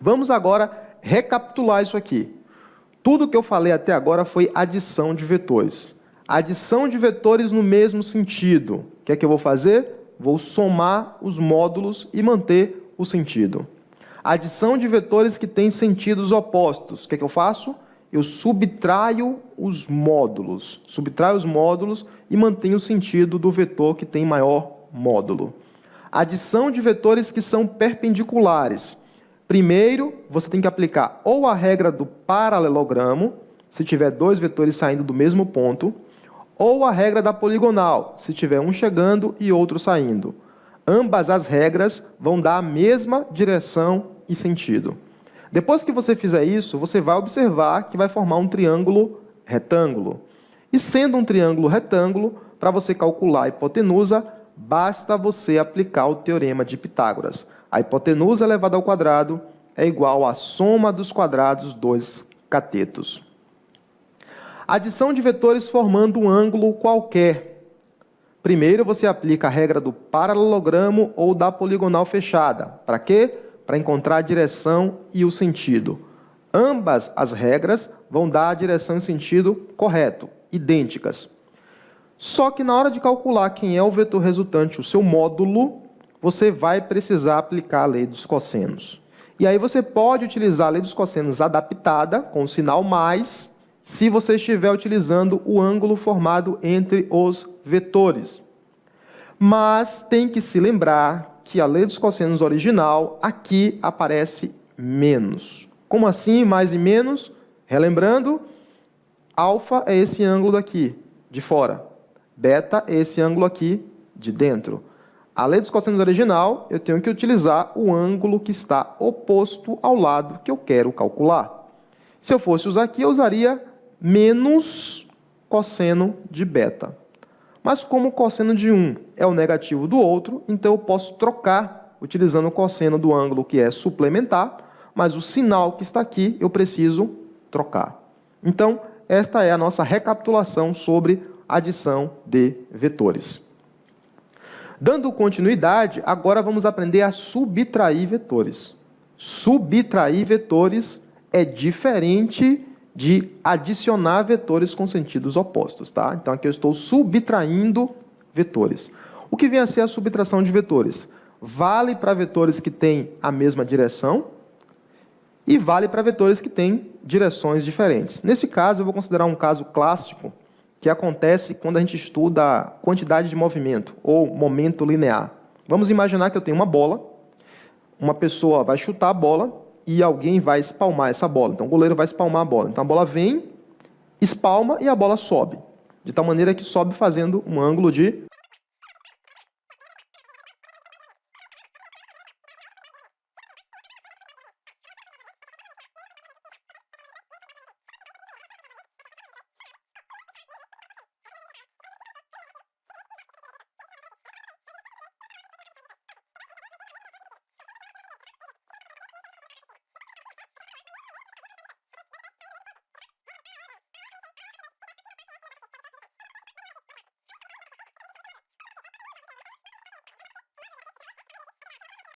Vamos agora recapitular isso aqui. Tudo que eu falei até agora foi adição de vetores. Adição de vetores no mesmo sentido. O que é que eu vou fazer? Vou somar os módulos e manter o sentido. Adição de vetores que têm sentidos opostos. O que é que eu faço? Eu subtraio os módulos. Subtraio os módulos e mantenho o sentido do vetor que tem maior módulo. Adição de vetores que são perpendiculares. Primeiro, você tem que aplicar ou a regra do paralelogramo, se tiver dois vetores saindo do mesmo ponto, ou a regra da poligonal, se tiver um chegando e outro saindo. Ambas as regras vão dar a mesma direção e sentido. Depois que você fizer isso, você vai observar que vai formar um triângulo retângulo. E sendo um triângulo retângulo, para você calcular a hipotenusa, basta você aplicar o teorema de Pitágoras. A hipotenusa elevada ao quadrado é igual à soma dos quadrados dos catetos. Adição de vetores formando um ângulo qualquer. Primeiro você aplica a regra do paralelogramo ou da poligonal fechada. Para quê? Para encontrar a direção e o sentido. Ambas as regras vão dar a direção e o sentido correto, idênticas. Só que na hora de calcular quem é o vetor resultante, o seu módulo, você vai precisar aplicar a lei dos cossenos. E aí você pode utilizar a lei dos cossenos adaptada, com o sinal mais, se você estiver utilizando o ângulo formado entre os vetores. Mas tem que se lembrar que a lei dos cossenos original, aqui aparece menos. Como assim, mais e menos? Relembrando, alfa é esse ângulo daqui, de fora. Beta é esse ângulo aqui, de dentro. A lei dos cossenos original, eu tenho que utilizar o ângulo que está oposto ao lado que eu quero calcular. Se eu fosse usar aqui, eu usaria menos cosseno de beta. Mas como o cosseno de um é o negativo do outro, então eu posso trocar utilizando o cosseno do ângulo que é suplementar, mas o sinal que está aqui eu preciso trocar. Então, esta é a nossa recapitulação sobre adição de vetores. Dando continuidade, agora vamos aprender a subtrair vetores. Subtrair vetores é diferente de adicionar vetores com sentidos opostos, tá? Então, aqui eu estou subtraindo vetores. O que vem a ser a subtração de vetores? Vale para vetores que têm a mesma direção e vale para vetores que têm direções diferentes. Nesse caso, eu vou considerar um caso clássico que acontece quando a gente estuda a quantidade de movimento, ou momento linear. Vamos imaginar que eu tenho uma bola, uma pessoa vai chutar a bola e alguém vai espalmar essa bola. Então, o goleiro vai espalmar a bola. Então, a bola vem, espalma e a bola sobe. De tal maneira que sobe fazendo um ângulo de